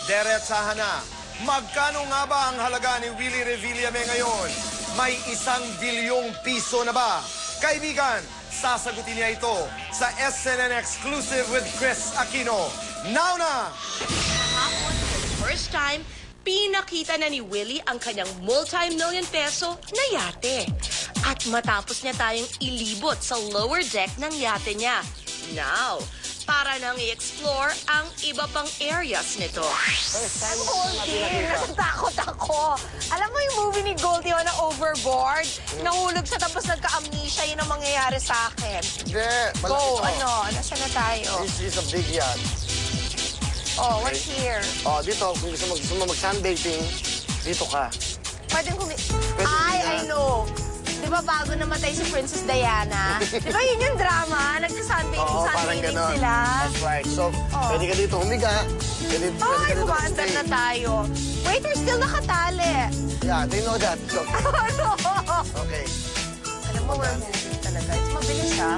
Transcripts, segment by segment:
Deretsahan na. Magkano nga ba ang halaga ni Willie Revillame ngayon? May 1 bilyong piso na ba? Kaibigan, sasagutin niya ito sa SNN Exclusive with Chris Aquino. Now na! Kahapon, for the first time, pinakita na ni Willie ang kanyang multi-million peso na yate. At matapos niya tayong ilibot sa lower deck ng yate niya. Now, para nang i-explore ang iba pang areas nito. Goldie, natatakot ako. Alam mo yung movie ni Goldie na Overboard? Nahulog siya tapos nagka-amnesia, yun ang mangyayari sa akin. Hindi, Go, nasa na tayo? This is a big yacht. Oh, what's here? Oh, dito, kung gusto mo mag-sunbathing, dito ka. Pwedeng Pwede I know. Di ba bago namatay si Princess Diana? Di ba yun yung drama? Nagsasunbathing sila. That's right. So, pwede ka dito humiga. Pwede ka dito kumaandar na tayo. Wait, we're still nakatali. Yeah, they know that. So, Ano? okay. Alam mo, we're moving talaga. It's mabilis, ha?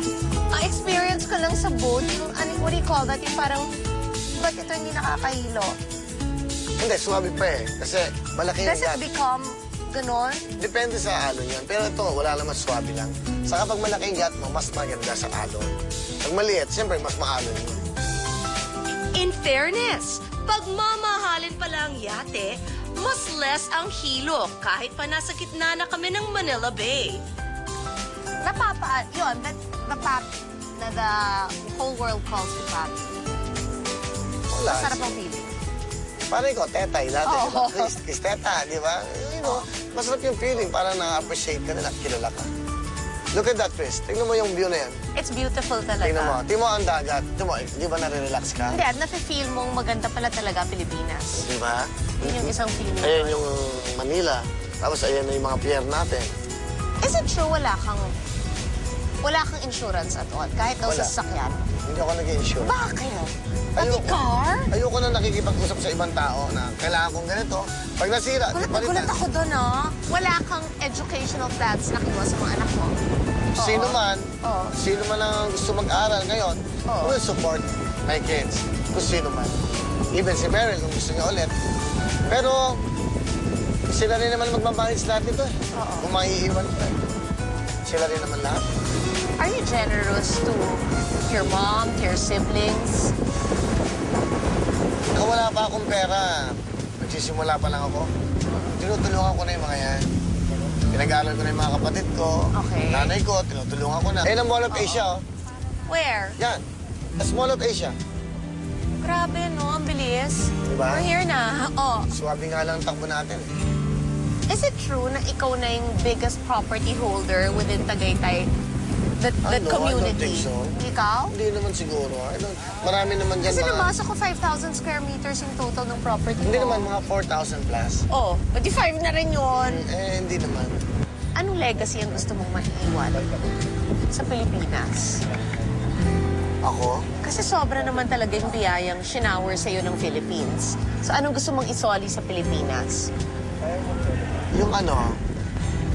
Ang experience ko lang sa boat, yung, what do you call that? Yung parang, ba't ito hindi nakakahilo? Hindi, suwabi pa eh. Kasi malaki yung Does it yacht. become ganon? Depende sa alon yan. Pero ito, wala naman swabe lang. Saka pag malaki yung yacht mo, mas maganda sa alon. Pag maliit, siyempre, mas maalon yun. In fairness, pag mamahalin pala ang yate, mas less ang hilo kahit pa nasa gitna na kami ng Manila Bay. Yun, the whole world calls you papi. Wala. Masarap ang feeling. Parang ikaw, tetay dati. Oo. Chris teta, di ba? You know, masarap yung feeling. Parang na-appreciate ka nila, kilala ka. Look at that, Chris. Tingnan mo yung view na yan. It's beautiful talaga. Tingnan mo ang dagat. Tingnan mo, di ba nare-relax ka? Hindi, at nafe-feel mong maganda pala talaga Pilipinas. Di ba? Yun yung isang feeling. Ayan yung Manila. Tapos ayan na yung mga pier natin. Is it true wala kang insurance at all? Kahit daw Wala. sa sasakyan? Hindi ako nag-insure. Bakit? Pati car? Ayoko na nakikipag-usap sa ibang tao na kailangan kong ganito. Pag nasira, di pa rin. Nagulat ako doon, Wala kang educational plans na kinuha sa mga anak mo? Sino man ang gusto mag-aral ngayon, will support my kids. Kung sino man. Even si Meryl, kung gusto niya ulit. Pero, sila rin naman magmamanage lahat nito eh. Kung maiiwan pa eh. Sila rin naman lahat. Are you generous to your mom, to your siblings? Wala pa akong pera. Nagsisimula pa lang ako. Tinutulungan ko na yung mga yan. Pinag-aaral ko na yung mga kapatid ko. Okay. Nanay ko, tinutulungan ko na. Ayan ang Mall of Asia, oh. Where? Yan. That's Mall of Asia. Grabe, no? Ang bilis. Diba? We're here na. Swabe nga lang ang takbo natin. Is it true na ikaw na yung biggest property holder within Tagaytay? That community? I don't think so. Ikaw? Hindi naman siguro. Marami naman dyan Kasi mga... nabasa ko 5,000 square meters yung total ng property Hindi mo. naman, mga 4,000 plus. Oh, pati 5 na rin yun. Hindi naman. Anong legacy ang gusto mong maiiwan sa Pilipinas? Ako? Kasi sobra naman talaga yung biyayang sinower sa'yo ng Philippines. So anong gusto mong isoli sa Pilipinas? Yung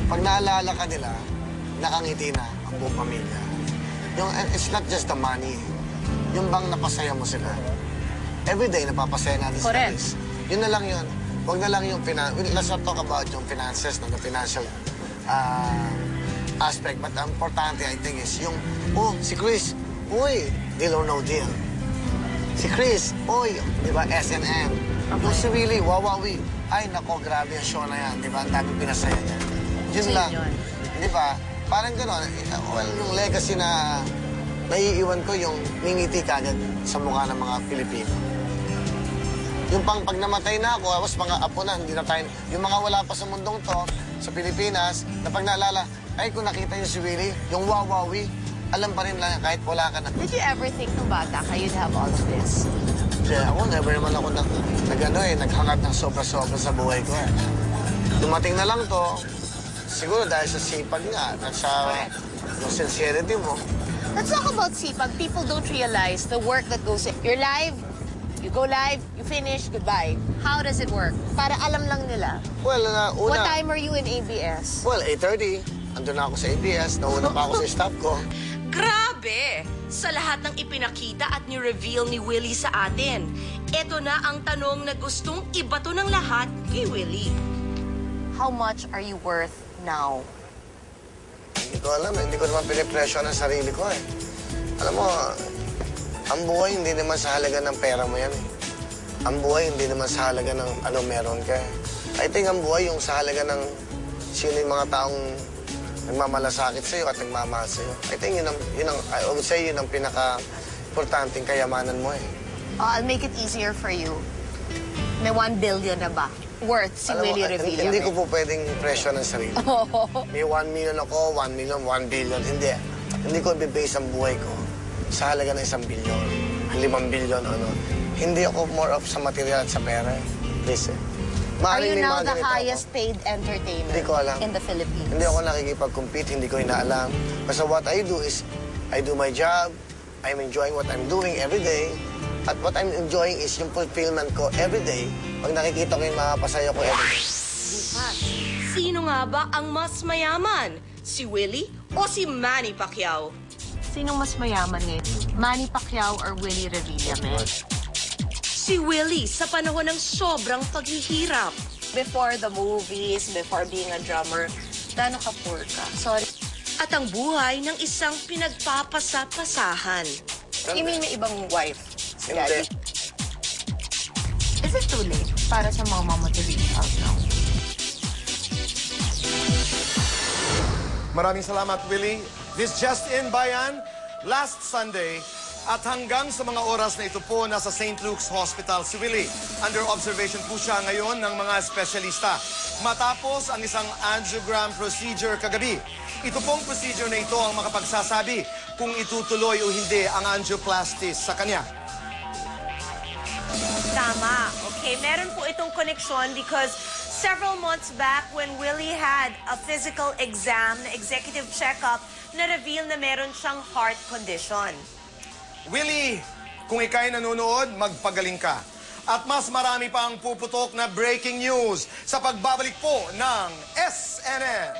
pag naalala ka nila, nakangiti na ang buong pamilya. It's not just the money. Yung bang napasaya mo sila. Everyday, napapasaya natin sila. Correct. Yun na lang yun. Huwag na lang yung let's not talk about yung finances, the financial aspect. But ang importante, I think, is yung, si Chris, deal or no deal. Si Chris, di ba, SNN. Okay. Si Willie, Wawawi. Ay, nako, grabe yung show na yan. Di ba, ang daming pinasaya niya. Yun So, lang. yun. Di ba? Parang gano'n. Well, yung legacy na naiiwan ko, yung ningiti kagad sa mukha ng mga Pilipino. Yung pag namatay na ako, tapos mga apo na, hindi na tayo... Yung mga wala pa sa mundong to, sa Pilipinas, na pag naalala, ay, kung nakita niyo si Willie, yung Wawawi, alam pa rin lang kahit wala ka na. Did you ever think nung bata ka you'd have all of this? Kaya ako, never naman ako naghangad ng sobra-sobra sa buhay ko. Dumating na lang to, siguro dahil sa sipag nga, at sa yung sincerity mo. Let's talk about sipag. People don't realize the work that goes in. You're live, you go live, you finish, goodbye. How does it work? Para alam lang nila. Well, What time are you in ABS? Well, 8:30. Andun na ako sa ABS. Nauna pa ako sa staff ko. Grabe! Sa lahat ng ipinakita at ni-reveal ni Willie sa atin, eto na ang tanong na gustong ibato ng lahat kay Willie. How much are you worth now? Hindi ko alam, hindi ko naman pinipresyo ng sarili ko eh. Alam mo, ang buhay hindi naman sa halaga ng pera mo yan eh. Ang buhay hindi naman sa halaga ng ano meron ka eh. I think ang buhay yung sa halaga ng sino yung mga taong nagmamalasakit sa'yo at nagmamahal sa'yo. I think I would say yun ang pinaka-importanting kayamanan mo eh. I'll make it easier for you. May 1 billion na ba? Worth si Alam mo, Willie Revilla. hindi ko po pwedeng presyo ng sarili. May 1 million ako, 1 million, 1 billion. Hindi. Hindi ko i-base ang buhay ko sa halaga ng 1 billion, 5 billion, ano. Hindi ako more of sa material at sa pera. Please eh. Are you Maaaring may now mga the ganito ako. highest paid entertainer Hindi ko alam. in the Philippines? Hindi ako nakikipag-compete, hindi ko inaalam. Basta what I do is, I do my job, I'm enjoying what I'm doing every day, at what I'm enjoying is yung fulfillment ko every day. Pag nakikita ko yung mga pasaya ko every day. Bukas, sino nga ba ang mas mayaman? Si Willie o si Manny Pacquiao? Sinong mas mayaman ngayon? Manny Pacquiao or Willie Revilla, man? Si Willie sa panahon ng sobrang paghihirap. Before the movies, before being a drummer, gaano ka poor ka? Sorry. At ang buhay ng isang pinagpapasapasahan. You mean may ibang wife? Si Daddy? Hindi. Is it too late para sa mga mama to reach out now? Maraming salamat, Willie. This just in, Bayan, last Sunday, at hanggang sa mga oras na ito po, nasa St. Luke's Hospital si Willie. Under observation po siya ngayon ng mga espesyalista. Matapos ang isang angiogram procedure kagabi. Ito pong procedure na ito ang makapagsasabi kung itutuloy o hindi ang angioplasty sa kanya. Tama. Okay, meron po itong koneksyon because several months back when Willie had a physical exam, na executive checkup, na-reveal na meron siyang heart condition. Willie, kung ikay nanonood, magpagaling ka. At mas marami pa ang puputok na breaking news sa pagbabalik po ng SNN.